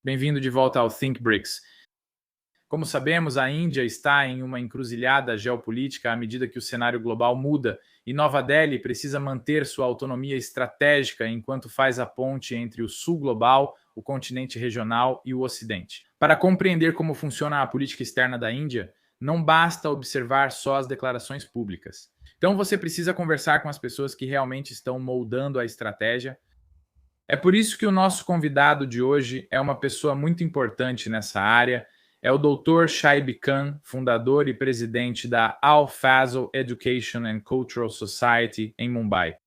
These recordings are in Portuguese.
Bem-vindo de volta ao Think BRICS. Como sabemos, a Índia está em uma encruzilhada geopolítica à medida que o cenário global muda e Nova Delhi precisa manter sua autonomia estratégica enquanto faz a ponte entre o sul global, o continente regional e o ocidente. Para compreender como funciona a política externa da Índia, não basta observar só as declarações públicas. Então você precisa conversar com as pessoas que realmente estão moldando a estratégia. É por isso que o nosso convidado de hoje é uma pessoa muito importante nessa área. É o Dr. Shaib Khan, fundador e presidente da Al Fazl Education and Cultural Society em Mumbai.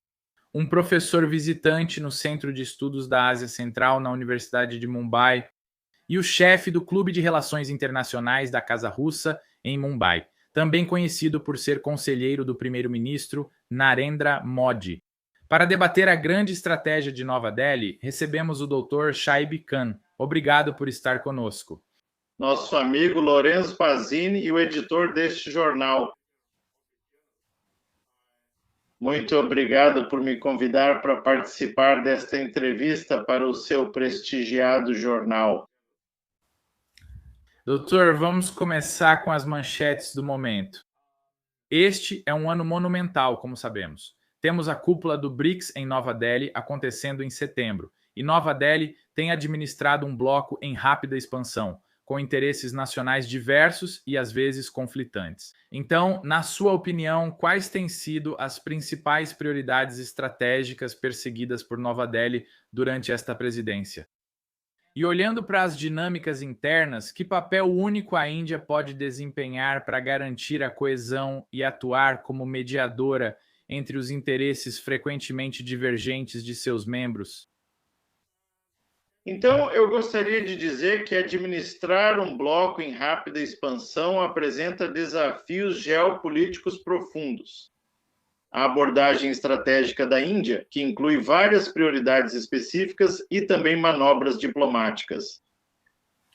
Um professor visitante no Centro de Estudos da Ásia Central na Universidade de Mumbai e o chefe do Clube de Relações Internacionais da Casa Russa em Mumbai, também conhecido por ser conselheiro do primeiro-ministro Narendra Modi. Para debater a grande estratégia de Nova Delhi, recebemos o Dr. Shaib Khan. Obrigado por estar conosco. Nosso amigo Lorenzo Pazini e o editor deste jornal. Muito obrigado por me convidar para participar desta entrevista para o seu prestigiado jornal. Doutor, vamos começar com as manchetes do momento. Este é um ano monumental, como sabemos. Temos a cúpula do BRICS em Nova Delhi acontecendo em setembro, e Nova Delhi tem administrado um bloco em rápida expansão, com interesses nacionais diversos e às vezes conflitantes. Então, na sua opinião, quais têm sido as principais prioridades estratégicas perseguidas por Nova Delhi durante esta presidência? E olhando para as dinâmicas internas, que papel único a Índia pode desempenhar para garantir a coesão e atuar como mediadora entre os interesses frequentemente divergentes de seus membros? Então, eu gostaria de dizer que administrar um bloco em rápida expansão apresenta desafios geopolíticos profundos. A abordagem estratégica da Índia, que inclui várias prioridades específicas e também manobras diplomáticas.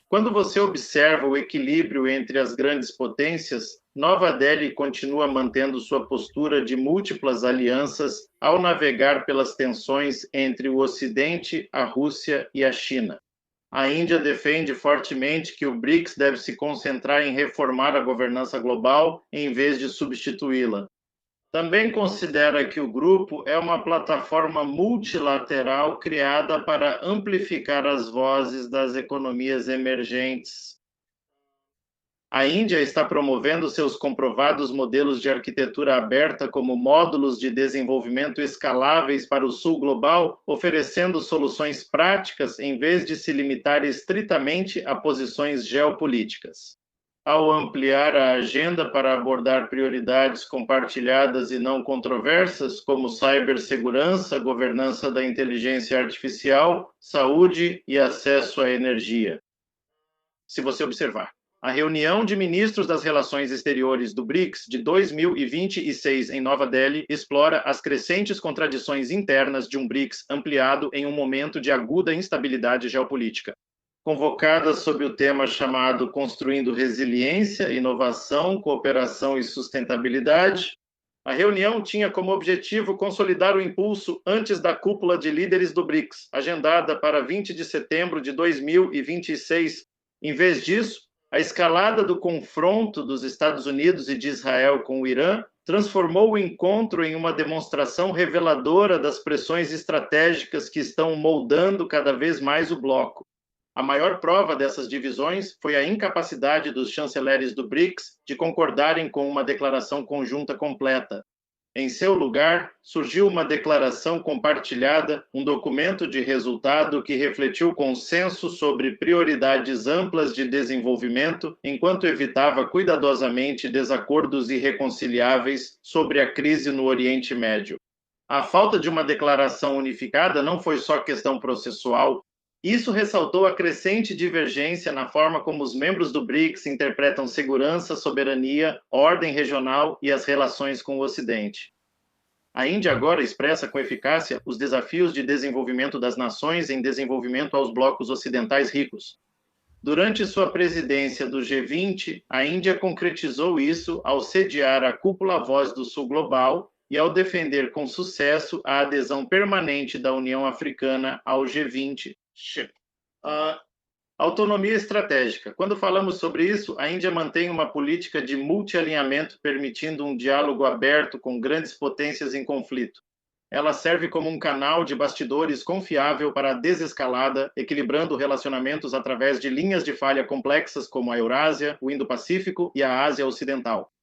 Quando você observa o equilíbrio entre as grandes potências, Nova Delhi continua mantendo sua postura de múltiplas alianças ao navegar pelas tensões entre o Ocidente, a Rússia e a China. A Índia defende fortemente que o BRICS deve se concentrar em reformar a governança global em vez de substituí-la. Também considera que o grupo é uma plataforma multilateral criada para amplificar as vozes das economias emergentes. A Índia está promovendo seus comprovados modelos de arquitetura aberta como módulos de desenvolvimento escaláveis para o sul global, oferecendo soluções práticas em vez de se limitar estritamente a posições geopolíticas. Ao ampliar a agenda para abordar prioridades compartilhadas e não controversas, como cibersegurança, governança da inteligência artificial, saúde e acesso à energia. Se você observar, a reunião de ministros das relações exteriores do BRICS de 2026 em Nova Delhi explora as crescentes contradições internas de um BRICS ampliado em um momento de aguda instabilidade geopolítica. Convocada sob o tema chamado Construindo Resiliência, Inovação, Cooperação e Sustentabilidade, a reunião tinha como objetivo consolidar o impulso antes da cúpula de líderes do BRICS, agendada para 20 de setembro de 2026. Em vez disso, a escalada do confronto dos Estados Unidos e de Israel com o Irã transformou o encontro em uma demonstração reveladora das pressões estratégicas que estão moldando cada vez mais o bloco. A maior prova dessas divisões foi a incapacidade dos chanceleres do BRICS de concordarem com uma declaração conjunta completa. Em seu lugar, surgiu uma declaração compartilhada, um documento de resultado que refletiu consenso sobre prioridades amplas de desenvolvimento, enquanto evitava cuidadosamente desacordos irreconciliáveis sobre a crise no Oriente Médio. A falta de uma declaração unificada não foi só questão processual. Isso ressaltou a crescente divergência na forma como os membros do BRICS interpretam segurança, soberania, ordem regional e as relações com o Ocidente. A Índia agora expressa com eficácia os desafios de desenvolvimento das nações em desenvolvimento aos blocos ocidentais ricos. Durante sua presidência do G20, a Índia concretizou isso ao sediar a Cúpula Voz do Sul Global e ao defender com sucesso a adesão permanente da União Africana ao G20. Autonomia estratégica. Quando falamos sobre isso, a Índia mantém uma política de multialinhamento, permitindo um diálogo aberto com grandes potências em conflito. Ela serve como um canal de bastidores confiável para a desescalada, equilibrando relacionamentos através de linhas de falha complexas como a Eurásia, o Indo-Pacífico e a Ásia Ocidental.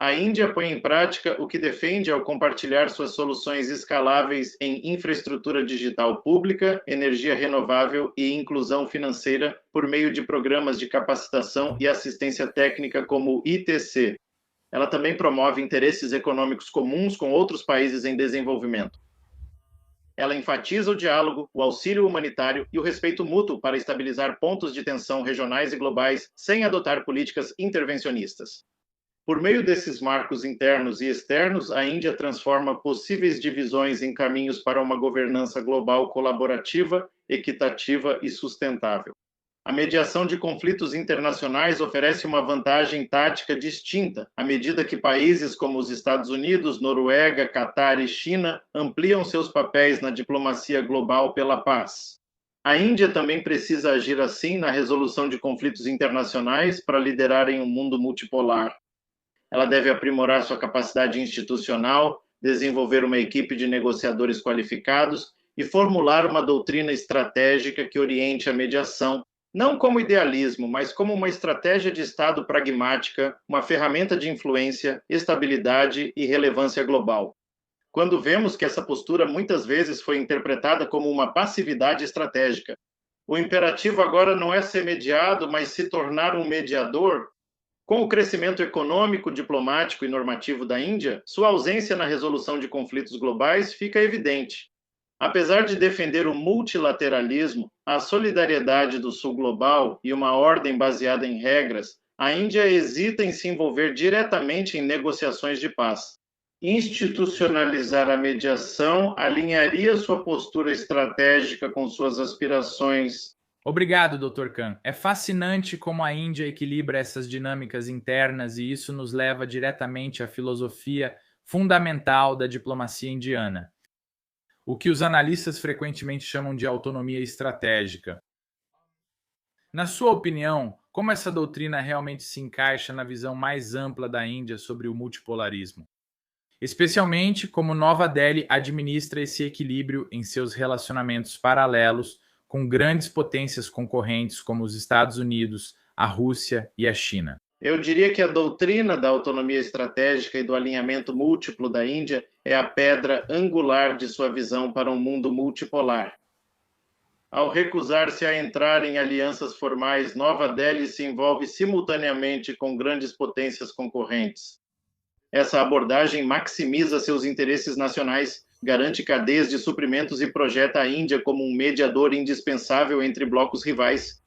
A Índia põe em prática o que defende ao compartilhar suas soluções escaláveis em infraestrutura digital pública, energia renovável e inclusão financeira por meio de programas de capacitação e assistência técnica como o ITC. Ela também promove interesses econômicos comuns com outros países em desenvolvimento. Ela enfatiza o diálogo, o auxílio humanitário e o respeito mútuo para estabilizar pontos de tensão regionais e globais sem adotar políticas intervencionistas. Por meio desses marcos internos e externos, a Índia transforma possíveis divisões em caminhos para uma governança global colaborativa, equitativa e sustentável. A mediação de conflitos internacionais oferece uma vantagem tática distinta, à medida que países como os Estados Unidos, Noruega, Catar e China ampliam seus papéis na diplomacia global pela paz. A Índia também precisa agir assim na resolução de conflitos internacionais para liderar em um mundo multipolar. Ela deve aprimorar sua capacidade institucional, desenvolver uma equipe de negociadores qualificados e formular uma doutrina estratégica que oriente a mediação, não como idealismo, mas como uma estratégia de Estado pragmática, uma ferramenta de influência, estabilidade e relevância global. Quando vemos que essa postura muitas vezes foi interpretada como uma passividade estratégica, o imperativo agora não é ser mediado, mas se tornar um mediador. Com o crescimento econômico, diplomático e normativo da Índia, sua ausência na resolução de conflitos globais fica evidente. Apesar de defender o multilateralismo, a solidariedade do Sul global e uma ordem baseada em regras, a Índia hesita em se envolver diretamente em negociações de paz. Institucionalizar a mediação alinharia sua postura estratégica com suas aspirações. Obrigado, Dr. Khan. É fascinante como a Índia equilibra essas dinâmicas internas e isso nos leva diretamente à filosofia fundamental da diplomacia indiana, o que os analistas frequentemente chamam de autonomia estratégica. Na sua opinião, como essa doutrina realmente se encaixa na visão mais ampla da Índia sobre o multipolarismo? Especialmente como Nova Delhi administra esse equilíbrio em seus relacionamentos paralelos com grandes potências concorrentes como os Estados Unidos, a Rússia e a China. Eu diria que a doutrina da autonomia estratégica e do alinhamento múltiplo da Índia é a pedra angular de sua visão para um mundo multipolar. Ao recusar-se a entrar em alianças formais, Nova Delhi se envolve simultaneamente com grandes potências concorrentes. Essa abordagem maximiza seus interesses nacionais, garante cadeias de suprimentos e projeta a Índia como um mediador indispensável entre blocos rivais.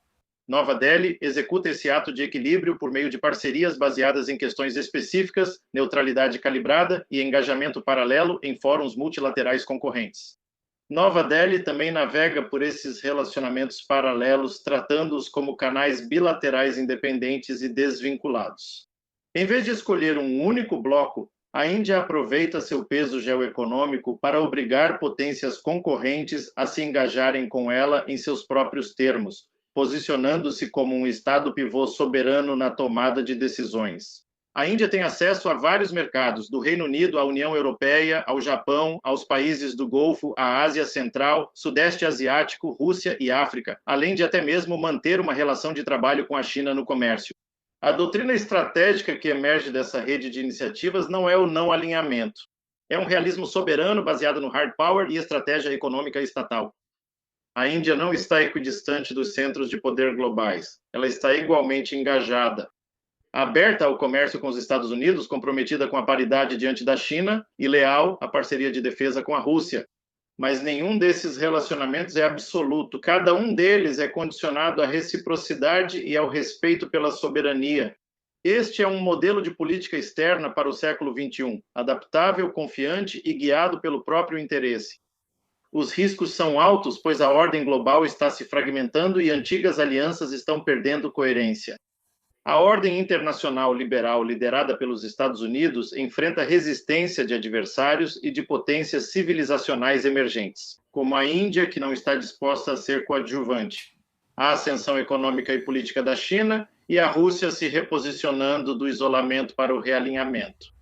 Nova Delhi executa esse ato de equilíbrio por meio de parcerias baseadas em questões específicas, neutralidade calibrada e engajamento paralelo em fóruns multilaterais concorrentes. Nova Delhi também navega por esses relacionamentos paralelos, tratando-os como canais bilaterais independentes e desvinculados. Em vez de escolher um único bloco, a Índia aproveita seu peso geoeconômico para obrigar potências concorrentes a se engajarem com ela em seus próprios termos, posicionando-se como um Estado pivô soberano na tomada de decisões. A Índia tem acesso a vários mercados, do Reino Unido à União Europeia, ao Japão, aos países do Golfo, à Ásia Central, Sudeste Asiático, Rússia e África, além de até mesmo manter uma relação de trabalho com a China no comércio. A doutrina estratégica que emerge dessa rede de iniciativas não é o não alinhamento. É um realismo soberano baseado no hard power e estratégia econômica estatal. A Índia não está equidistante dos centros de poder globais. Ela está igualmente engajada. Aberta ao comércio com os Estados Unidos, comprometida com a paridade diante da China e leal à parceria de defesa com a Rússia. Mas nenhum desses relacionamentos é absoluto. Cada um deles é condicionado à reciprocidade e ao respeito pela soberania. Este é um modelo de política externa para o século XXI, adaptável, confiante e guiado pelo próprio interesse. Os riscos são altos, pois a ordem global está se fragmentando e antigas alianças estão perdendo coerência. A ordem internacional liberal liderada pelos Estados Unidos enfrenta resistência de adversários e de potências civilizacionais emergentes, como a Índia, que não está disposta a ser coadjuvante. a ascensão econômica e política da China e a Rússia se reposicionando do isolamento para o realinhamento.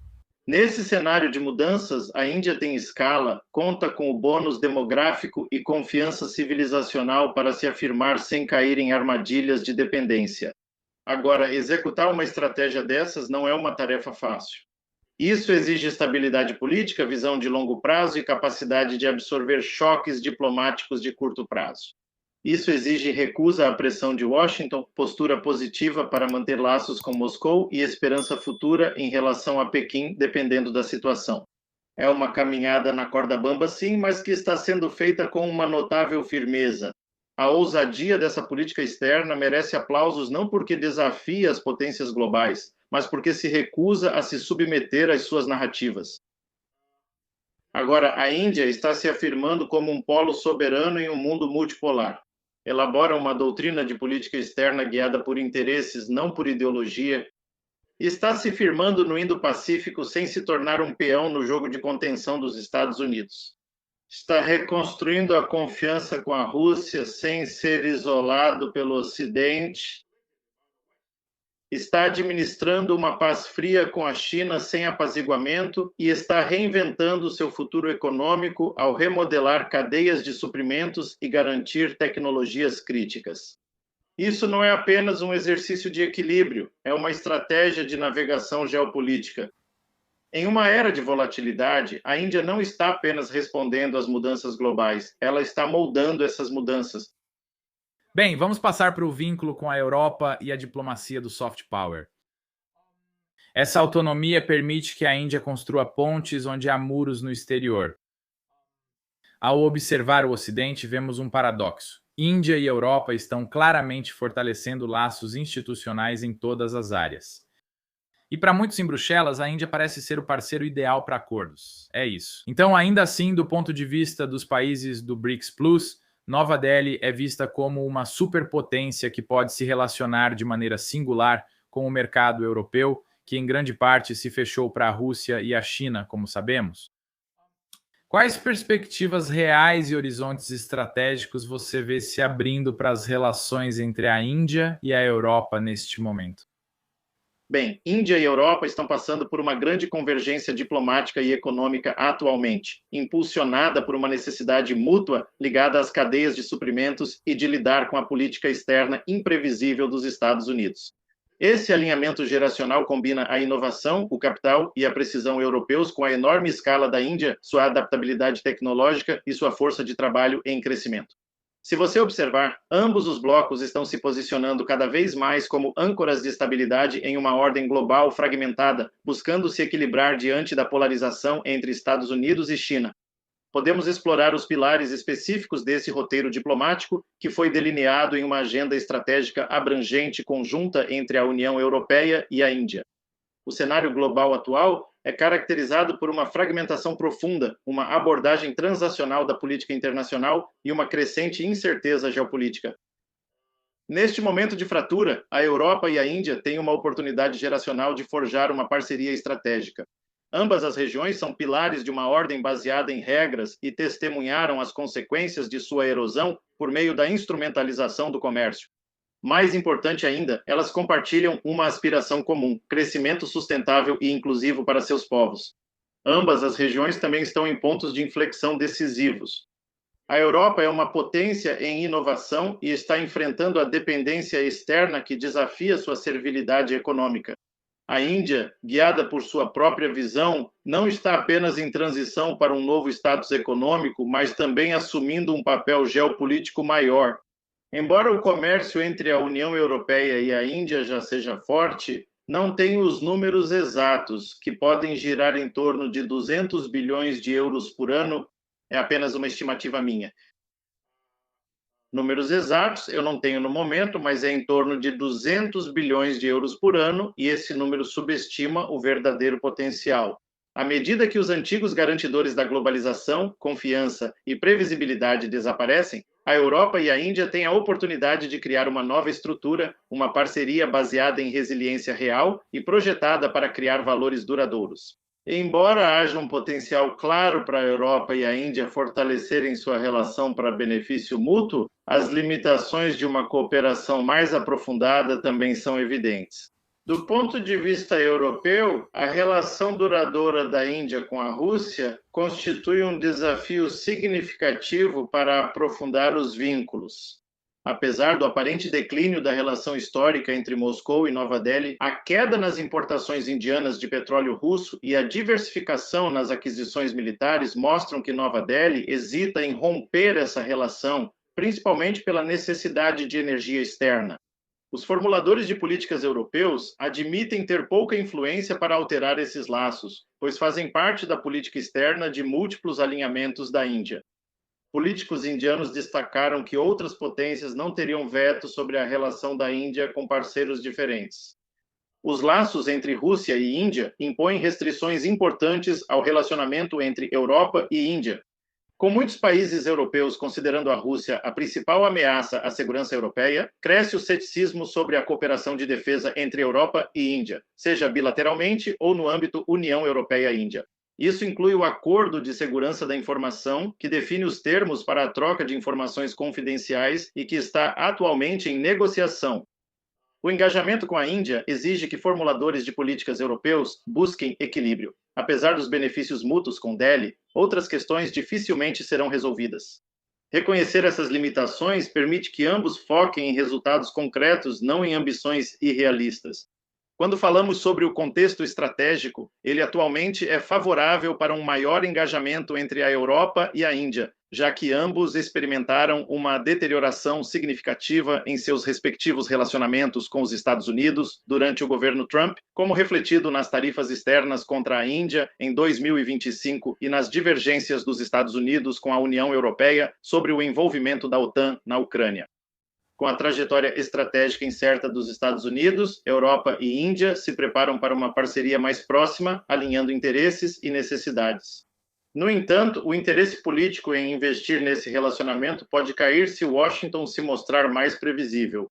Nesse cenário de mudanças, a Índia tem escala, conta com o bônus demográfico e confiança civilizacional para se afirmar sem cair em armadilhas de dependência. Agora, executar uma estratégia dessas não é uma tarefa fácil. Isso exige estabilidade política, visão de longo prazo e capacidade de absorver choques diplomáticos de curto prazo. Isso exige recusa à pressão de Washington, postura positiva para manter laços com Moscou e esperança futura em relação a Pequim, dependendo da situação. É uma caminhada na corda bamba, sim, mas que está sendo feita com uma notável firmeza. A ousadia dessa política externa merece aplausos não porque desafia as potências globais, mas porque se recusa a se submeter às suas narrativas. Agora, a Índia está se afirmando como um polo soberano em um mundo multipolar. Elabora uma doutrina de política externa guiada por interesses, não por ideologia. Está se firmando no Indo-Pacífico sem se tornar um peão no jogo de contenção dos Estados Unidos. Está reconstruindo a confiança com a Rússia sem ser isolado pelo Ocidente. Está administrando uma paz fria com a China sem apaziguamento e está reinventando seu futuro econômico ao remodelar cadeias de suprimentos e garantir tecnologias críticas. Isso não é apenas um exercício de equilíbrio, é uma estratégia de navegação geopolítica. Em uma era de volatilidade, a Índia não está apenas respondendo às mudanças globais, ela está moldando essas mudanças. Bem, vamos passar para o vínculo com a Europa e a diplomacia do soft power. Essa autonomia permite que a Índia construa pontes onde há muros no exterior. Ao observar o Ocidente, vemos um paradoxo. Índia e Europa estão claramente fortalecendo laços institucionais em todas as áreas. E para muitos em Bruxelas, a Índia parece ser o parceiro ideal para acordos. É isso. Então, ainda assim, do ponto de vista dos países do BRICS Plus, Nova Delhi é vista como uma superpotência que pode se relacionar de maneira singular com o mercado europeu, que em grande parte se fechou para a Rússia e a China, como sabemos. Quais perspectivas reais e horizontes estratégicos você vê se abrindo para as relações entre a Índia e a Europa neste momento? Bem, Índia e Europa estão passando por uma grande convergência diplomática e econômica atualmente, impulsionada por uma necessidade mútua ligada às cadeias de suprimentos e de lidar com a política externa imprevisível dos Estados Unidos. Esse alinhamento geracional combina a inovação, o capital e a precisão europeus com a enorme escala da Índia, sua adaptabilidade tecnológica e sua força de trabalho em crescimento. Se você observar, ambos os blocos estão se posicionando cada vez mais como âncoras de estabilidade em uma ordem global fragmentada, buscando se equilibrar diante da polarização entre Estados Unidos e China. Podemos explorar os pilares específicos desse roteiro diplomático, que foi delineado em uma agenda estratégica abrangente conjunta entre a União Europeia e a Índia. O cenário global atual é caracterizado por uma fragmentação profunda, uma abordagem transacional da política internacional e uma crescente incerteza geopolítica. Neste momento de fratura, a Europa e a Índia têm uma oportunidade geracional de forjar uma parceria estratégica. Ambas as regiões são pilares de uma ordem baseada em regras e testemunharam as consequências de sua erosão por meio da instrumentalização do comércio. Mais importante ainda, elas compartilham uma aspiração comum, crescimento sustentável e inclusivo para seus povos. Ambas as regiões também estão em pontos de inflexão decisivos. A Europa é uma potência em inovação e está enfrentando a dependência externa que desafia sua servilidade econômica. A Índia, guiada por sua própria visão, não está apenas em transição para um novo status econômico, mas também assumindo um papel geopolítico maior. Embora o comércio entre a União Europeia e a Índia já seja forte, não tem os números exatos, que podem girar em torno de 200 bilhões de euros por ano, é apenas uma estimativa minha. Números exatos eu não tenho no momento, mas é em torno de 200 bilhões de euros por ano, e esse número subestima o verdadeiro potencial. À medida que os antigos garantidores da globalização, confiança e previsibilidade desaparecem, a Europa e a Índia têm a oportunidade de criar uma nova estrutura, uma parceria baseada em resiliência real e projetada para criar valores duradouros. Embora haja um potencial claro para a Europa e a Índia fortalecerem sua relação para benefício mútuo, as limitações de uma cooperação mais aprofundada também são evidentes. Do ponto de vista europeu, a relação duradoura da Índia com a Rússia constitui um desafio significativo para aprofundar os vínculos. Apesar do aparente declínio da relação histórica entre Moscou e Nova Delhi, a queda nas importações indianas de petróleo russo e a diversificação nas aquisições militares mostram que Nova Delhi hesita em romper essa relação, principalmente pela necessidade de energia externa. Os formuladores de políticas europeus admitem ter pouca influência para alterar esses laços, pois fazem parte da política externa de múltiplos alinhamentos da Índia. Políticos indianos destacaram que outras potências não teriam veto sobre a relação da Índia com parceiros diferentes. Os laços entre Rússia e Índia impõem restrições importantes ao relacionamento entre Europa e Índia. Com muitos países europeus considerando a Rússia a principal ameaça à segurança europeia, cresce o ceticismo sobre a cooperação de defesa entre Europa e Índia, seja bilateralmente ou no âmbito União Europeia-Índia. Isso inclui o Acordo de Segurança da Informação, que define os termos para a troca de informações confidenciais e que está atualmente em negociação. O engajamento com a Índia exige que formuladores de políticas europeus busquem equilíbrio. Apesar dos benefícios mútuos com Delhi, outras questões dificilmente serão resolvidas. Reconhecer essas limitações permite que ambos foquem em resultados concretos, não em ambições irrealistas. Quando falamos sobre o contexto estratégico, ele atualmente é favorável para um maior engajamento entre a Europa e a Índia, já que ambos experimentaram uma deterioração significativa em seus respectivos relacionamentos com os Estados Unidos durante o governo Trump, como refletido nas tarifas externas contra a Índia em 2025 e nas divergências dos Estados Unidos com a União Europeia sobre o envolvimento da OTAN na Ucrânia. Com a trajetória estratégica incerta dos Estados Unidos, Europa e Índia se preparam para uma parceria mais próxima, alinhando interesses e necessidades. No entanto, o interesse político em investir nesse relacionamento pode cair se Washington se mostrar mais previsível.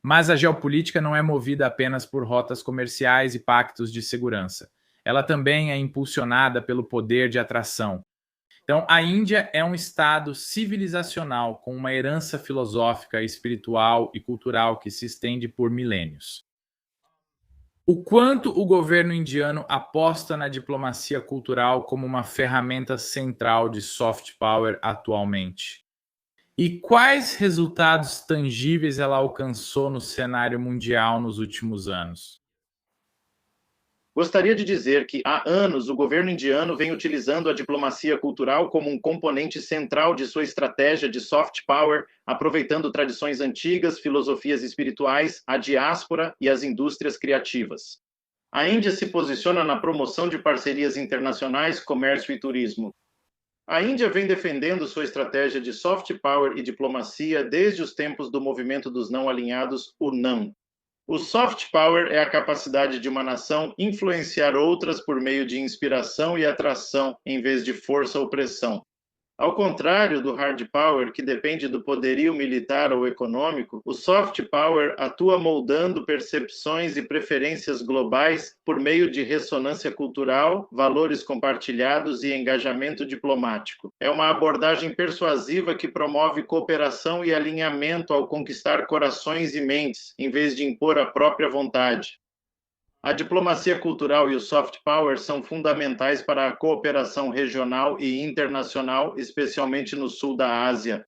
Mas a geopolítica não é movida apenas por rotas comerciais e pactos de segurança. Ela também é impulsionada pelo poder de atração. Então, a Índia é um estado civilizacional com uma herança filosófica, espiritual e cultural que se estende por milênios. O quanto o governo indiano aposta na diplomacia cultural como uma ferramenta central de soft power atualmente? E quais resultados tangíveis ela alcançou no cenário mundial nos últimos anos? Gostaria de dizer que há anos o governo indiano vem utilizando a diplomacia cultural como um componente central de sua estratégia de soft power, aproveitando tradições antigas, filosofias espirituais, a diáspora e as indústrias criativas. A Índia se posiciona na promoção de parcerias internacionais, comércio e turismo. A Índia vem defendendo sua estratégia de soft power e diplomacia desde os tempos do movimento dos não alinhados, o NAM. O soft power é a capacidade de uma nação influenciar outras por meio de inspiração e atração, em vez de força ou pressão. Ao contrário do hard power, que depende do poderio militar ou econômico, o soft power atua moldando percepções e preferências globais por meio de ressonância cultural, valores compartilhados e engajamento diplomático. É uma abordagem persuasiva que promove cooperação e alinhamento ao conquistar corações e mentes, em vez de impor a própria vontade. A diplomacia cultural e o soft power são fundamentais para a cooperação regional e internacional, especialmente no sul da Ásia.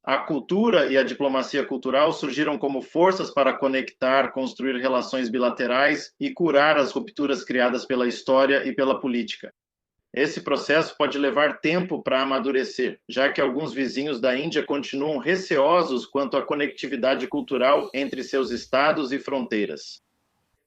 A cultura e a diplomacia cultural surgiram como forças para conectar, construir relações bilaterais e curar as rupturas criadas pela história e pela política. Esse processo pode levar tempo para amadurecer, já que alguns vizinhos da Índia continuam receosos quanto à conectividade cultural entre seus estados e fronteiras.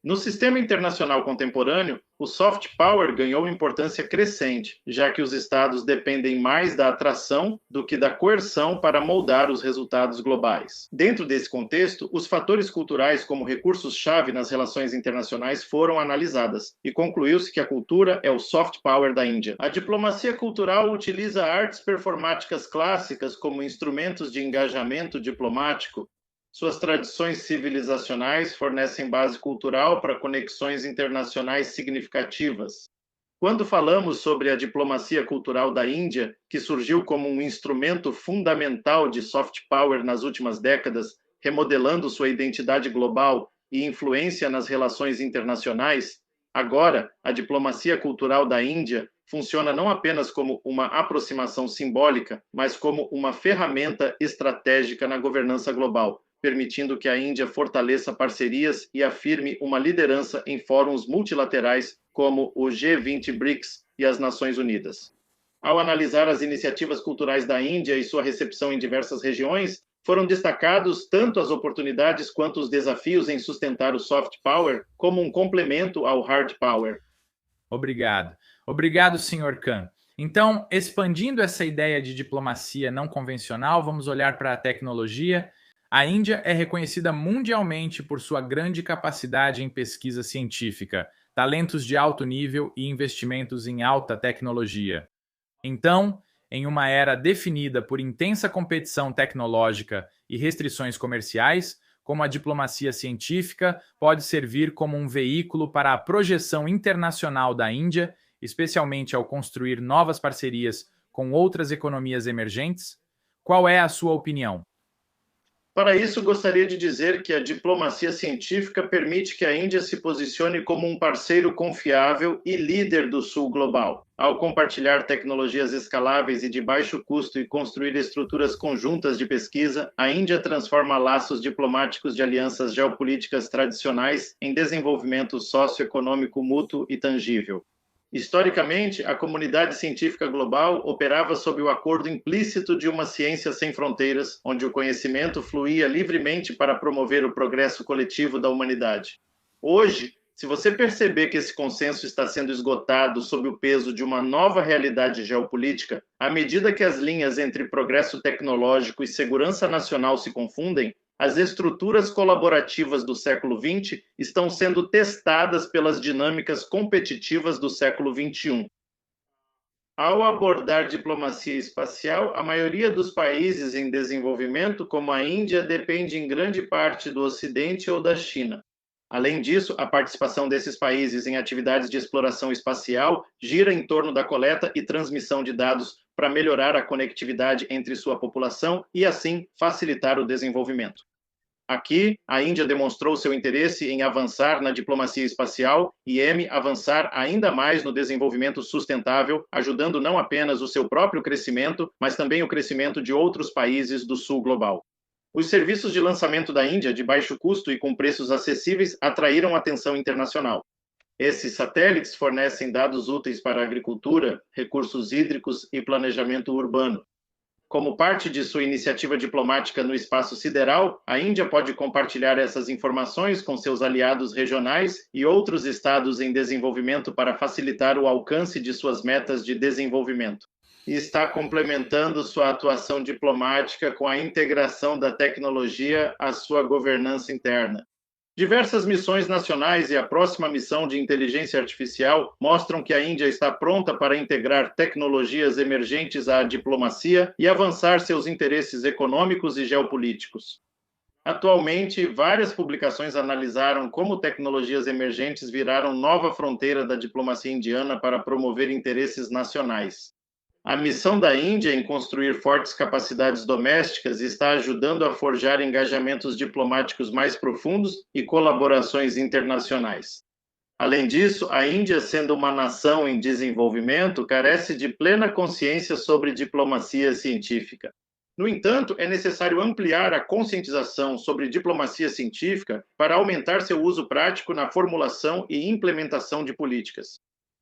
No sistema internacional contemporâneo, o soft power ganhou importância crescente, já que os estados dependem mais da atração do que da coerção para moldar os resultados globais. Dentro desse contexto, os fatores culturais como recursos-chave nas relações internacionais foram analisadas, e concluiu-se que a cultura é o soft power da Índia. A diplomacia cultural utiliza artes performáticas clássicas como instrumentos de engajamento diplomático. Suas tradições civilizacionais fornecem base cultural para conexões internacionais significativas. Quando falamos sobre a diplomacia cultural da Índia, que surgiu como um instrumento fundamental de soft power nas últimas décadas, remodelando sua identidade global e influência nas relações internacionais, agora a diplomacia cultural da Índia funciona não apenas como uma aproximação simbólica, mas como uma ferramenta estratégica na governança global, permitindo que a Índia fortaleça parcerias e afirme uma liderança em fóruns multilaterais como o G20 BRICS e as Nações Unidas. Ao analisar as iniciativas culturais da Índia e sua recepção em diversas regiões, foram destacados tanto as oportunidades quanto os desafios em sustentar o soft power como um complemento ao hard power. Obrigado. Obrigado, Sr. Khan. Então, expandindo essa ideia de diplomacia não convencional, vamos olhar para a tecnologia. A Índia é reconhecida mundialmente por sua grande capacidade em pesquisa científica, talentos de alto nível e investimentos em alta tecnologia. Então, em uma era definida por intensa competição tecnológica e restrições comerciais, como a diplomacia científica pode servir como um veículo para a projeção internacional da Índia, especialmente ao construir novas parcerias com outras economias emergentes? Qual é a sua opinião? Para isso, gostaria de dizer que a diplomacia científica permite que a Índia se posicione como um parceiro confiável e líder do Sul global. Ao compartilhar tecnologias escaláveis e de baixo custo e construir estruturas conjuntas de pesquisa, a Índia transforma laços diplomáticos de alianças geopolíticas tradicionais em desenvolvimento socioeconômico mútuo e tangível. Historicamente, a comunidade científica global operava sob o acordo implícito de uma ciência sem fronteiras, onde o conhecimento fluía livremente para promover o progresso coletivo da humanidade. Hoje, se você perceber que esse consenso está sendo esgotado sob o peso de uma nova realidade geopolítica, à medida que as linhas entre progresso tecnológico e segurança nacional se confundem, as estruturas colaborativas do século XX estão sendo testadas pelas dinâmicas competitivas do século XXI. Ao abordar diplomacia espacial, a maioria dos países em desenvolvimento, como a Índia, depende em grande parte do Ocidente ou da China. Além disso, a participação desses países em atividades de exploração espacial gira em torno da coleta e transmissão de dados para melhorar a conectividade entre sua população e, assim, facilitar o desenvolvimento. Aqui, a Índia demonstrou seu interesse em avançar na diplomacia espacial e avançar ainda mais no desenvolvimento sustentável, ajudando não apenas o seu próprio crescimento, mas também o crescimento de outros países do sul global. Os serviços de lançamento da Índia, de baixo custo e com preços acessíveis, atraíram atenção internacional. Esses satélites fornecem dados úteis para a agricultura, recursos hídricos e planejamento urbano. Como parte de sua iniciativa diplomática no espaço sideral, a Índia pode compartilhar essas informações com seus aliados regionais e outros estados em desenvolvimento para facilitar o alcance de suas metas de desenvolvimento. E está complementando sua atuação diplomática com a integração da tecnologia à sua governança interna. Diversas missões nacionais e a próxima missão de inteligência artificial mostram que a Índia está pronta para integrar tecnologias emergentes à diplomacia e avançar seus interesses econômicos e geopolíticos. Atualmente, várias publicações analisaram como tecnologias emergentes viraram nova fronteira da diplomacia indiana para promover interesses nacionais. A missão da Índia em construir fortes capacidades domésticas está ajudando a forjar engajamentos diplomáticos mais profundos e colaborações internacionais. Além disso, a Índia, sendo uma nação em desenvolvimento, carece de plena consciência sobre diplomacia científica. No entanto, é necessário ampliar a conscientização sobre diplomacia científica para aumentar seu uso prático na formulação e implementação de políticas.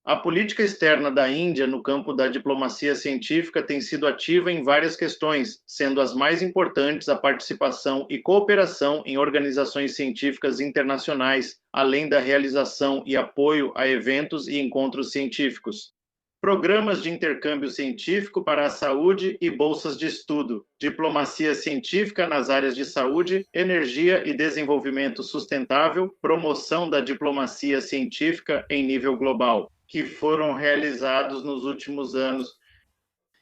A política externa da Índia no campo da diplomacia científica tem sido ativa em várias questões, sendo as mais importantes a participação e cooperação em organizações científicas internacionais, além da realização e apoio a eventos e encontros científicos. Programas de intercâmbio científico para a saúde e bolsas de estudo, diplomacia científica nas áreas de saúde, energia e desenvolvimento sustentável, promoção da diplomacia científica em nível global, que foram realizados nos últimos anos.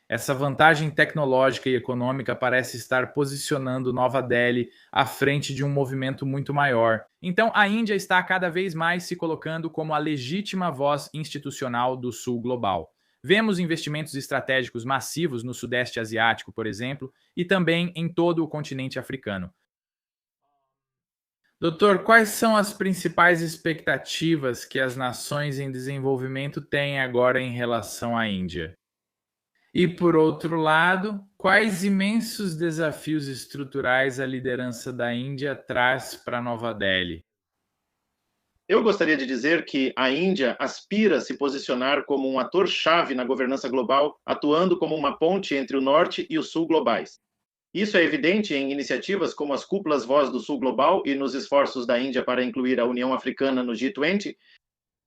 Essa vantagem tecnológica e econômica parece estar posicionando Nova Delhi à frente de um movimento muito maior. Então, a Índia está cada vez mais se colocando como a legítima voz institucional do Sul global. Vemos investimentos estratégicos massivos no Sudeste Asiático, por exemplo, e também em todo o continente africano. Doutor, quais são as principais expectativas que as nações em desenvolvimento têm agora em relação à Índia? E, por outro lado, quais imensos desafios estruturais a liderança da Índia traz para Nova Delhi? Eu gostaria de dizer que a Índia aspira a se posicionar como um ator-chave na governança global, atuando como uma ponte entre o Norte e o Sul globais. Isso é evidente em iniciativas como as cúpulas Voz do Sul Global e nos esforços da Índia para incluir a União Africana no G20.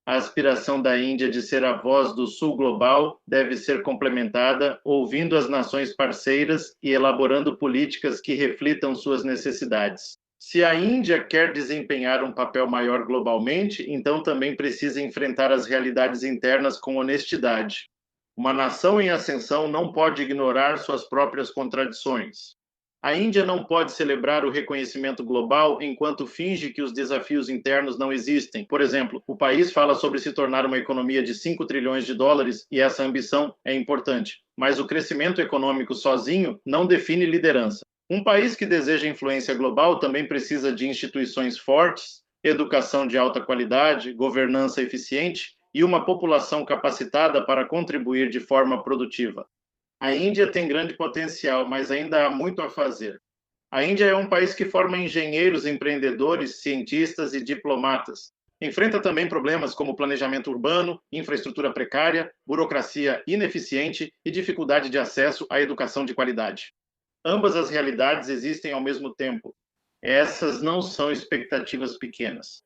A aspiração da Índia de ser a voz do Sul global deve ser complementada, ouvindo as nações parceiras e elaborando políticas que reflitam suas necessidades. Se a Índia quer desempenhar um papel maior globalmente, então também precisa enfrentar as realidades internas com honestidade. Uma nação em ascensão não pode ignorar suas próprias contradições. A Índia não pode celebrar o reconhecimento global enquanto finge que os desafios internos não existem. Por exemplo, o país fala sobre se tornar uma economia de 5 trilhões de dólares e essa ambição é importante. Mas o crescimento econômico sozinho não define liderança. Um país que deseja influência global também precisa de instituições fortes, educação de alta qualidade, governança eficiente e uma população capacitada para contribuir de forma produtiva. A Índia tem grande potencial, mas ainda há muito a fazer. A Índia é um país que forma engenheiros, empreendedores, cientistas e diplomatas. Enfrenta também problemas como planejamento urbano, infraestrutura precária, burocracia ineficiente e dificuldade de acesso à educação de qualidade. Ambas as realidades existem ao mesmo tempo. Essas não são expectativas pequenas.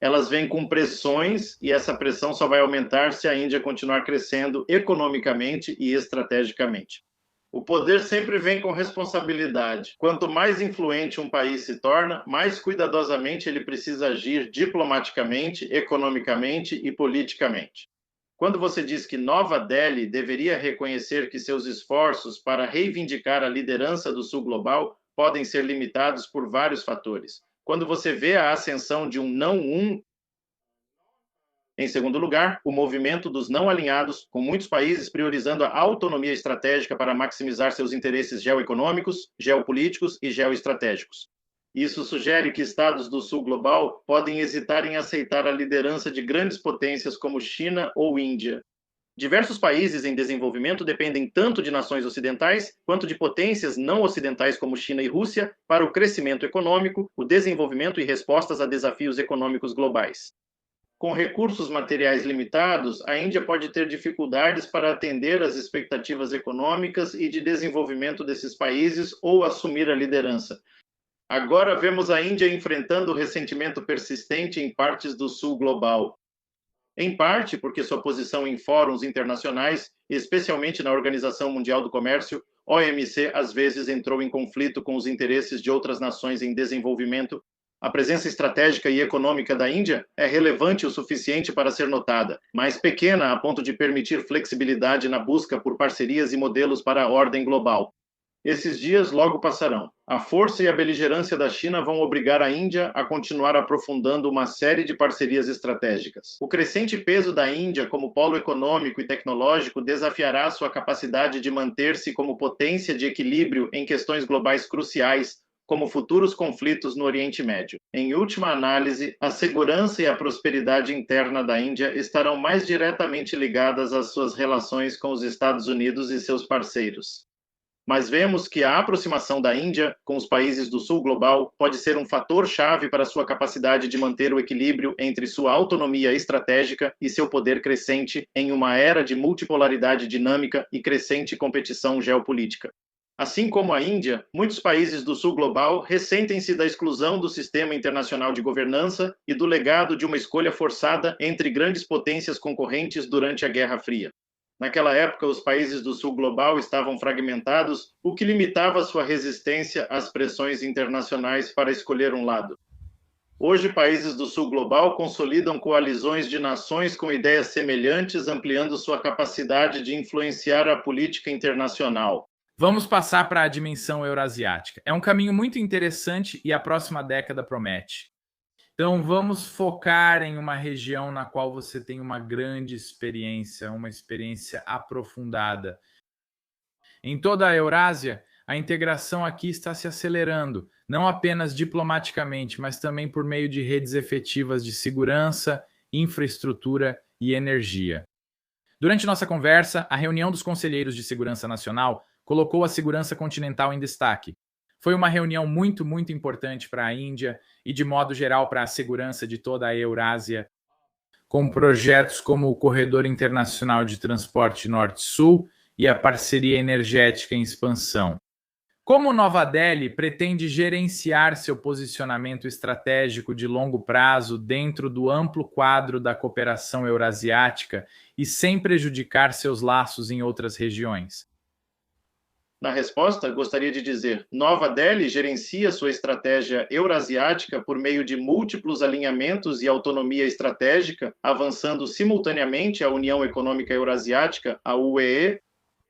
Elas vêm com pressões e essa pressão só vai aumentar se a Índia continuar crescendo economicamente e estrategicamente. O poder sempre vem com responsabilidade. Quanto mais influente um país se torna, mais cuidadosamente ele precisa agir diplomaticamente, economicamente e politicamente. Quando você diz que Nova Delhi deveria reconhecer que seus esforços para reivindicar a liderança do Sul global podem ser limitados por vários fatores. Quando você vê a ascensão de um não-um, em segundo lugar, o movimento dos não alinhados, com muitos países priorizando a autonomia estratégica para maximizar seus interesses geoeconômicos, geopolíticos e geoestratégicos. Isso sugere que estados do Sul global podem hesitar em aceitar a liderança de grandes potências como China ou Índia. Diversos países em desenvolvimento dependem tanto de nações ocidentais quanto de potências não ocidentais como China e Rússia para o crescimento econômico, o desenvolvimento e respostas a desafios econômicos globais. Com recursos materiais limitados, a Índia pode ter dificuldades para atender às expectativas econômicas e de desenvolvimento desses países ou assumir a liderança. Agora vemos a Índia enfrentando o ressentimento persistente em partes do Sul global. Em parte porque sua posição em fóruns internacionais, especialmente na Organização Mundial do Comércio, OMC, às vezes entrou em conflito com os interesses de outras nações em desenvolvimento. A presença estratégica e econômica da Índia é relevante o suficiente para ser notada, mas pequena a ponto de permitir flexibilidade na busca por parcerias e modelos para a ordem global. Esses dias logo passarão. A força e a beligerância da China vão obrigar a Índia a continuar aprofundando uma série de parcerias estratégicas. O crescente peso da Índia como polo econômico e tecnológico desafiará sua capacidade de manter-se como potência de equilíbrio em questões globais cruciais, como futuros conflitos no Oriente Médio. Em última análise, a segurança e a prosperidade interna da Índia estarão mais diretamente ligadas às suas relações com os Estados Unidos e seus parceiros. Mas vemos que a aproximação da Índia com os países do Sul global pode ser um fator-chave para sua capacidade de manter o equilíbrio entre sua autonomia estratégica e seu poder crescente em uma era de multipolaridade dinâmica e crescente competição geopolítica. Assim como a Índia, muitos países do Sul global ressentem-se da exclusão do sistema internacional de governança e do legado de uma escolha forçada entre grandes potências concorrentes durante a Guerra Fria. Naquela época, os países do Sul global estavam fragmentados, o que limitava sua resistência às pressões internacionais para escolher um lado. Hoje, países do sul global consolidam coalizões de nações com ideias semelhantes, ampliando sua capacidade de influenciar a política internacional. Vamos passar para a dimensão eurasiática. É um caminho muito interessante e a próxima década promete. Então, vamos focar em uma região na qual você tem uma grande experiência, uma experiência aprofundada. Em toda a Eurásia, a integração aqui está se acelerando, não apenas diplomaticamente, mas também por meio de redes efetivas de segurança, infraestrutura e energia. Durante nossa conversa, a reunião dos conselheiros de segurança nacional colocou a segurança continental em destaque. Foi uma reunião muito importante para a Índia e, de modo geral, para a segurança de toda a Eurásia, com projetos como o Corredor Internacional de Transporte Norte-Sul e a Parceria Energética em Expansão. Como Nova Delhi pretende gerenciar seu posicionamento estratégico de longo prazo dentro do amplo quadro da cooperação eurasiática e sem prejudicar seus laços em outras regiões? Na resposta, gostaria de dizer: Nova Delhi gerencia sua estratégia eurasiática por meio de múltiplos alinhamentos e autonomia estratégica, avançando simultaneamente a União Econômica Eurasiática, a UEE.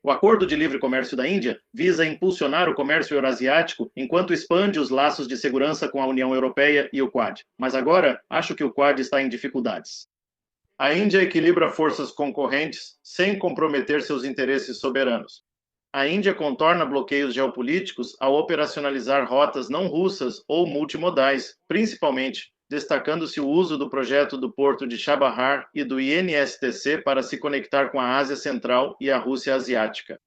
O Acordo de Livre Comércio da Índia visa impulsionar o comércio eurasiático enquanto expande os laços de segurança com a União Europeia e o Quad. Mas agora, acho que o Quad está em dificuldades. A Índia equilibra forças concorrentes sem comprometer seus interesses soberanos. A Índia contorna bloqueios geopolíticos ao operacionalizar rotas não russas ou multimodais, principalmente destacando-se o uso do projeto do porto de Chabahar e do INSTC para se conectar com a Ásia Central e a Rússia Asiática.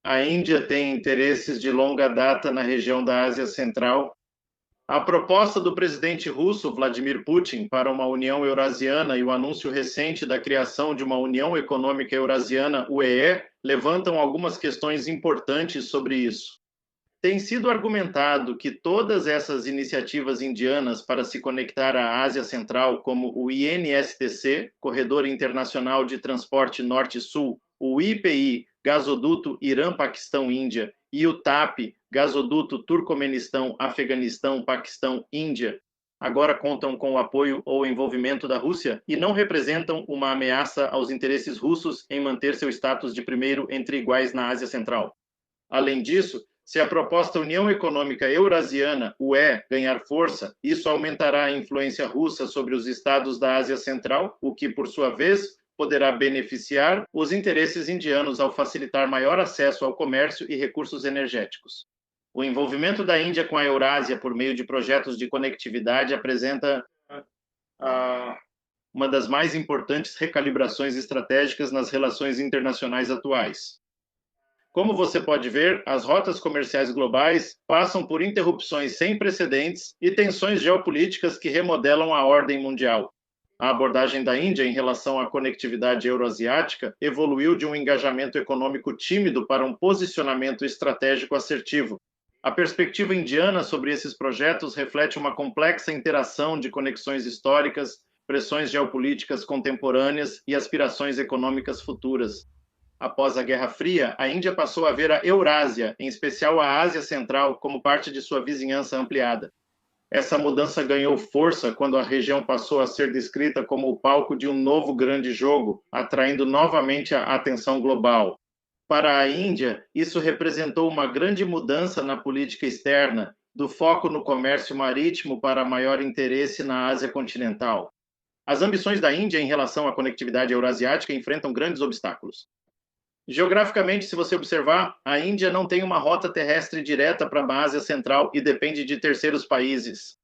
A Índia tem interesses de longa data na região da Ásia Central. A proposta do presidente russo Vladimir Putin para uma União Eurasiana e o anúncio recente da criação de uma União Econômica Eurasiana, UEE, levantam algumas questões importantes sobre isso. Tem sido argumentado que todas essas iniciativas indianas para se conectar à Ásia Central, como o INSTC, Corredor Internacional de Transporte Norte-Sul, o IPI, Gasoduto Irã-Paquistão-Índia, e o TAP, Gasoduto Turcomenistão-Afeganistão-Paquistão-Índia, agora contam com o apoio ou envolvimento da Rússia e não representam uma ameaça aos interesses russos em manter seu status de primeiro entre iguais na Ásia Central. Além disso, se a proposta União Econômica Eurasiana, UE, ganhar força, isso aumentará a influência russa sobre os estados da Ásia Central, o que, por sua vez, poderá beneficiar os interesses indianos ao facilitar maior acesso ao comércio e recursos energéticos. O envolvimento da Índia com a Eurásia por meio de projetos de conectividade apresenta uma das mais importantes recalibrações estratégicas nas relações internacionais atuais. Como você pode ver, as rotas comerciais globais passam por interrupções sem precedentes e tensões geopolíticas que remodelam a ordem mundial. A abordagem da Índia em relação à conectividade euroasiática evoluiu de um engajamento econômico tímido para um posicionamento estratégico assertivo. A perspectiva indiana sobre esses projetos reflete uma complexa interação de conexões históricas, pressões geopolíticas contemporâneas e aspirações econômicas futuras. Após a Guerra Fria, a Índia passou a ver a Eurásia, em especial a Ásia Central, como parte de sua vizinhança ampliada. Essa mudança ganhou força quando a região passou a ser descrita como o palco de um novo grande jogo, atraindo novamente a atenção global. Para a Índia, isso representou uma grande mudança na política externa, do foco no comércio marítimo para maior interesse na Ásia continental. As ambições da Índia em relação à conectividade eurasiática enfrentam grandes obstáculos. Geograficamente, se você observar, a Índia não tem uma rota terrestre direta para a Ásia Central e depende de terceiros países.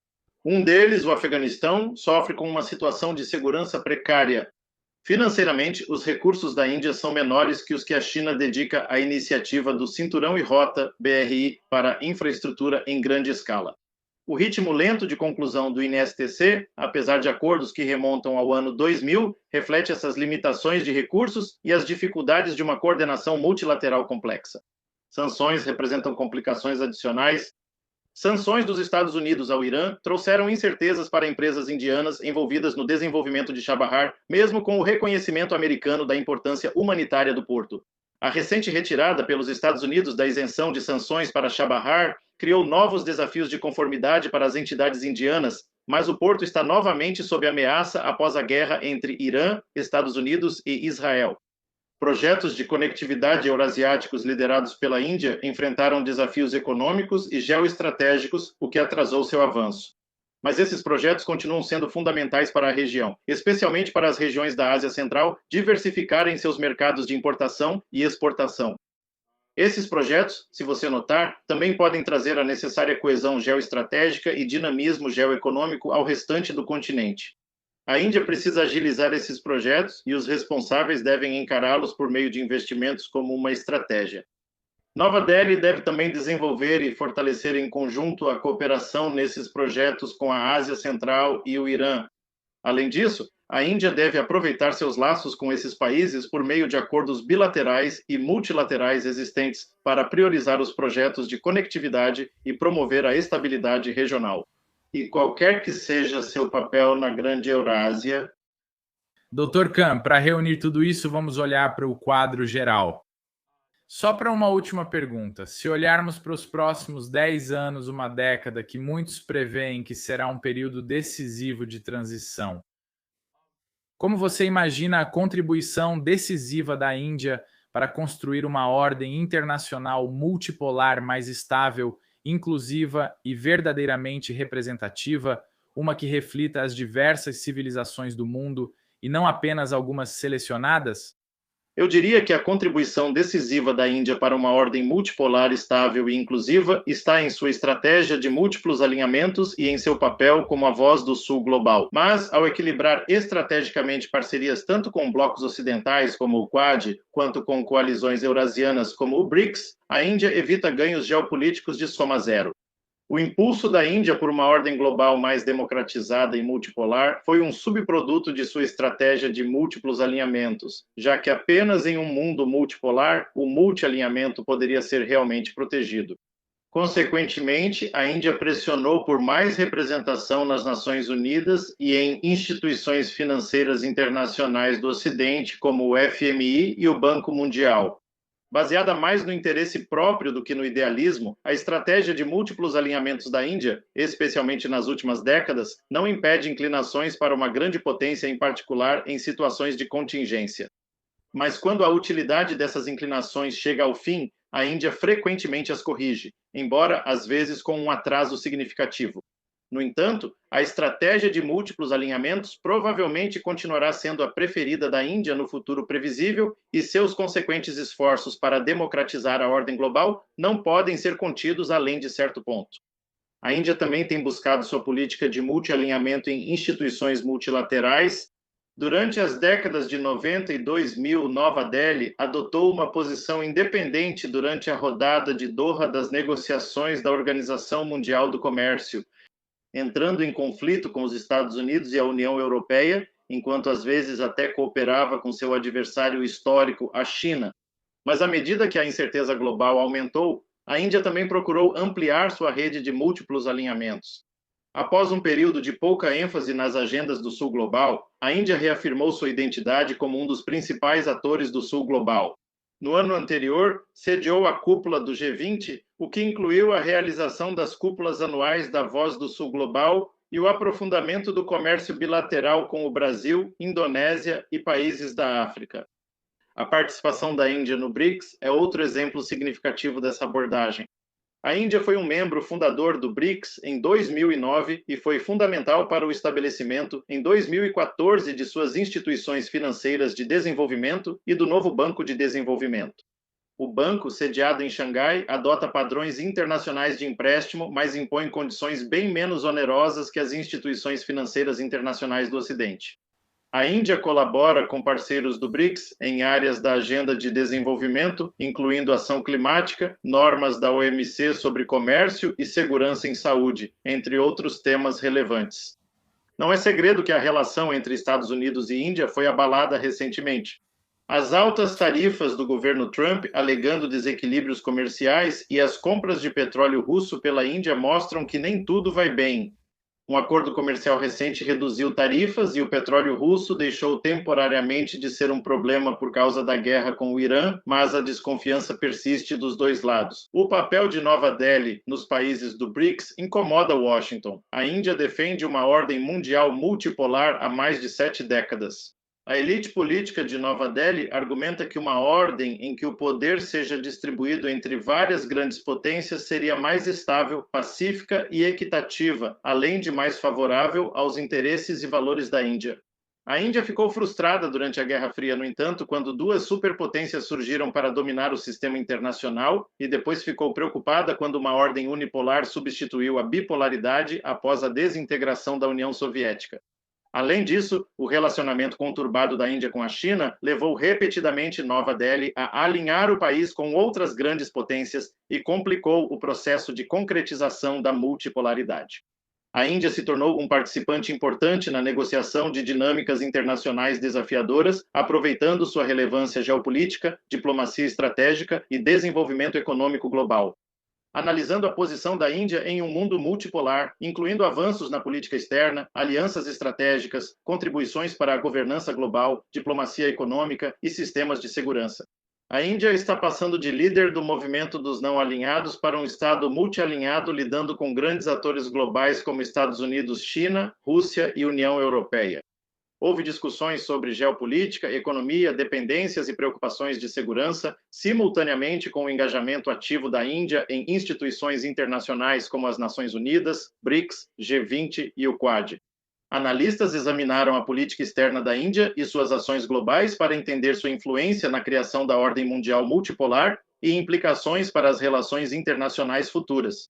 Um deles, o Afeganistão, sofre com uma situação de segurança precária. Financeiramente, os recursos da Índia são menores que os que a China dedica à iniciativa do Cinturão e Rota, BRI, para infraestrutura em grande escala. O ritmo lento de conclusão do INSTC, apesar de acordos que remontam ao ano 2000, reflete essas limitações de recursos e as dificuldades de uma coordenação multilateral complexa. Sanções representam complicações adicionais. Sanções dos Estados Unidos ao Irã trouxeram incertezas para empresas indianas envolvidas no desenvolvimento de Chabahar, mesmo com o reconhecimento americano da importância humanitária do porto. A recente retirada pelos Estados Unidos da isenção de sanções para Chabahar criou novos desafios de conformidade para as entidades indianas, mas o porto está novamente sob ameaça após a guerra entre Irã, Estados Unidos e Israel. Projetos de conectividade eurasiáticos liderados pela Índia enfrentaram desafios econômicos e geoestratégicos, o que atrasou seu avanço. Mas esses projetos continuam sendo fundamentais para a região, especialmente para as regiões da Ásia Central diversificarem seus mercados de importação e exportação. Esses projetos, se você notar, também podem trazer a necessária coesão geoestratégica e dinamismo geoeconômico ao restante do continente. A Índia precisa agilizar esses projetos e os responsáveis devem encará-los por meio de investimentos como uma estratégia. Nova Delhi deve também desenvolver e fortalecer em conjunto a cooperação nesses projetos com a Ásia Central e o Irã. Além disso, a Índia deve aproveitar seus laços com esses países por meio de acordos bilaterais e multilaterais existentes para priorizar os projetos de conectividade e promover a estabilidade regional. E qualquer que seja seu papel na Grande Eurásia... Dr. Khan, para reunir tudo isso, vamos olhar para o quadro geral. Só para uma última pergunta, se olharmos para os próximos 10 anos, uma década que muitos preveem que será um período decisivo de transição, como você imagina a contribuição decisiva da Índia para construir uma ordem internacional multipolar mais estável, inclusiva e verdadeiramente representativa, uma que reflita as diversas civilizações do mundo e não apenas algumas selecionadas? Eu diria que a contribuição decisiva da Índia para uma ordem multipolar estável e inclusiva está em sua estratégia de múltiplos alinhamentos e em seu papel como a voz do Sul global. Mas, ao equilibrar estrategicamente parcerias tanto com blocos ocidentais como o Quad, quanto com coalizões eurasianas como o BRICS, a Índia evita ganhos geopolíticos de soma zero. O impulso da Índia por uma ordem global mais democratizada e multipolar foi um subproduto de sua estratégia de múltiplos alinhamentos, já que apenas em um mundo multipolar o multialinhamento poderia ser realmente protegido. Consequentemente, a Índia pressionou por mais representação nas Nações Unidas e em instituições financeiras internacionais do Ocidente, como o FMI e o Banco Mundial. Baseada mais no interesse próprio do que no idealismo, a estratégia de múltiplos alinhamentos da Índia, especialmente nas últimas décadas, não impede inclinações para uma grande potência em particular em situações de contingência. Mas quando a utilidade dessas inclinações chega ao fim, a Índia frequentemente as corrige, embora às vezes com um atraso significativo. No entanto, a estratégia de múltiplos alinhamentos provavelmente continuará sendo a preferida da Índia no futuro previsível e seus consequentes esforços para democratizar a ordem global não podem ser contidos além de certo ponto. A Índia também tem buscado sua política de multialinhamento em instituições multilaterais. Durante as décadas de 90 e 2000, Nova Delhi adotou uma posição independente durante a rodada de Doha das negociações da Organização Mundial do Comércio, entrando em conflito com os Estados Unidos e a União Europeia, enquanto às vezes até cooperava com seu adversário histórico, a China. Mas à medida que a incerteza global aumentou, a Índia também procurou ampliar sua rede de múltiplos alinhamentos. Após um período de pouca ênfase nas agendas do Sul global, a Índia reafirmou sua identidade como um dos principais atores do Sul global. No ano anterior, sediou a cúpula do G20, o que incluiu a realização das cúpulas anuais da Voz do Sul Global e o aprofundamento do comércio bilateral com o Brasil, Indonésia e países da África. A participação da Índia no BRICS é outro exemplo significativo dessa abordagem. A Índia foi um membro fundador do BRICS em 2009 e foi fundamental para o estabelecimento, em 2014, de suas instituições financeiras de desenvolvimento e do novo Banco de Desenvolvimento. O banco, sediado em Xangai, adota padrões internacionais de empréstimo, mas impõe condições bem menos onerosas que as instituições financeiras internacionais do Ocidente. A Índia colabora com parceiros do BRICS em áreas da agenda de desenvolvimento, incluindo ação climática, normas da OMC sobre comércio e segurança em saúde, entre outros temas relevantes. Não é segredo que a relação entre Estados Unidos e Índia foi abalada recentemente. As altas tarifas do governo Trump, alegando desequilíbrios comerciais, e as compras de petróleo russo pela Índia mostram que nem tudo vai bem. Um acordo comercial recente reduziu tarifas e o petróleo russo deixou temporariamente de ser um problema por causa da guerra com o Irã, mas a desconfiança persiste dos dois lados. O papel de Nova Delhi nos países do BRICS incomoda Washington. A Índia defende uma ordem mundial multipolar há mais de 7 décadas. A elite política de Nova Delhi argumenta que uma ordem em que o poder seja distribuído entre várias grandes potências seria mais estável, pacífica e equitativa, além de mais favorável aos interesses e valores da Índia. A Índia ficou frustrada durante a Guerra Fria, no entanto, quando duas superpotências surgiram para dominar o sistema internacional e depois ficou preocupada quando uma ordem unipolar substituiu a bipolaridade após a desintegração da União Soviética. Além disso, o relacionamento conturbado da Índia com a China levou repetidamente Nova Delhi a alinhar o país com outras grandes potências e complicou o processo de concretização da multipolaridade. A Índia se tornou um participante importante na negociação de dinâmicas internacionais desafiadoras, aproveitando sua relevância geopolítica, diplomacia estratégica e desenvolvimento econômico global. Analisando a posição da Índia em um mundo multipolar, incluindo avanços na política externa, alianças estratégicas, contribuições para a governança global, diplomacia econômica e sistemas de segurança. A Índia está passando de líder do movimento dos não alinhados para um Estado multialinhado lidando com grandes atores globais como Estados Unidos, China, Rússia e União Europeia. Houve discussões sobre geopolítica, economia, dependências e preocupações de segurança, simultaneamente com o engajamento ativo da Índia em instituições internacionais como as Nações Unidas, BRICS, G20 e o Quad. Analistas examinaram a política externa da Índia e suas ações globais para entender sua influência na criação da ordem mundial multipolar e implicações para as relações internacionais futuras.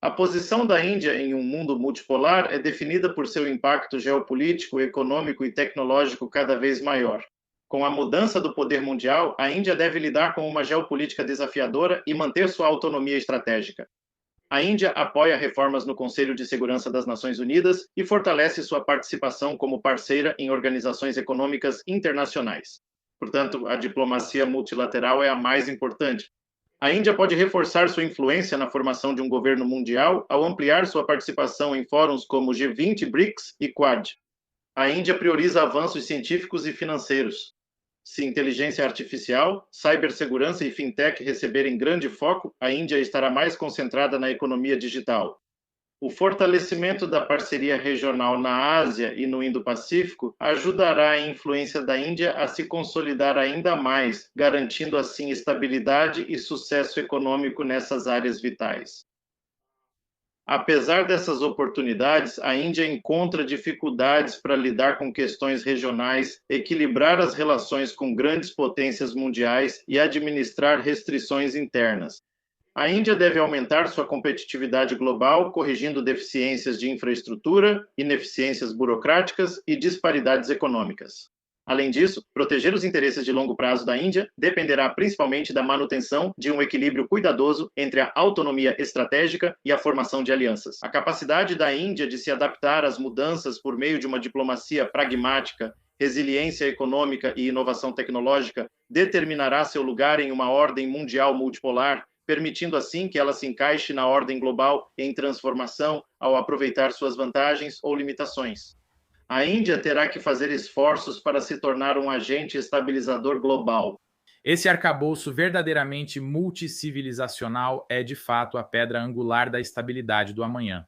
A posição da Índia em um mundo multipolar é definida por seu impacto geopolítico, econômico e tecnológico cada vez maior. Com a mudança do poder mundial, a Índia deve lidar com uma geopolítica desafiadora e manter sua autonomia estratégica. A Índia apoia reformas no Conselho de Segurança das Nações Unidas e fortalece sua participação como parceira em organizações econômicas internacionais. Portanto, a diplomacia multilateral é a mais importante. A Índia pode reforçar sua influência na formação de um governo mundial ao ampliar sua participação em fóruns como G20, BRICS e Quad. A Índia prioriza avanços científicos e financeiros. Se inteligência artificial, cibersegurança e fintech receberem grande foco, a Índia estará mais concentrada na economia digital. O fortalecimento da parceria regional na Ásia e no Indo-Pacífico ajudará a influência da Índia a se consolidar ainda mais, garantindo assim estabilidade e sucesso econômico nessas áreas vitais. Apesar dessas oportunidades, a Índia encontra dificuldades para lidar com questões regionais, equilibrar as relações com grandes potências mundiais e administrar restrições internas. A Índia deve aumentar sua competitividade global, corrigindo deficiências de infraestrutura, ineficiências burocráticas e disparidades econômicas. Além disso, proteger os interesses de longo prazo da Índia dependerá principalmente da manutenção de um equilíbrio cuidadoso entre a autonomia estratégica e a formação de alianças. A capacidade da Índia de se adaptar às mudanças por meio de uma diplomacia pragmática, resiliência econômica e inovação tecnológica determinará seu lugar em uma ordem mundial multipolar, permitindo assim que ela se encaixe na ordem global em transformação ao aproveitar suas vantagens ou limitações. A Índia terá que fazer esforços para se tornar um agente estabilizador global. Esse arcabouço verdadeiramente multicivilizacional é, de fato, a pedra angular da estabilidade do amanhã.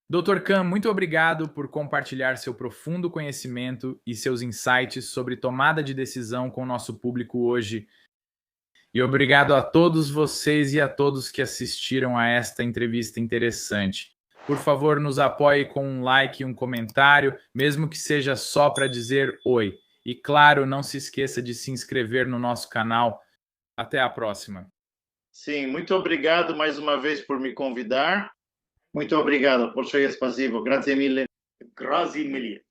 Dr. Khan, muito obrigado por compartilhar seu profundo conhecimento e seus insights sobre tomada de decisão com o nosso público hoje. E obrigado a todos vocês e a todos que assistiram a esta entrevista interessante. Por favor, nos apoie com um like e um comentário, mesmo que seja só para dizer oi. E claro, não se esqueça de se inscrever no nosso canal. Até a próxima. Sim, muito obrigado mais uma vez por me convidar. Muito obrigado. Большое спасибо. Grazie mille. Grazie mille.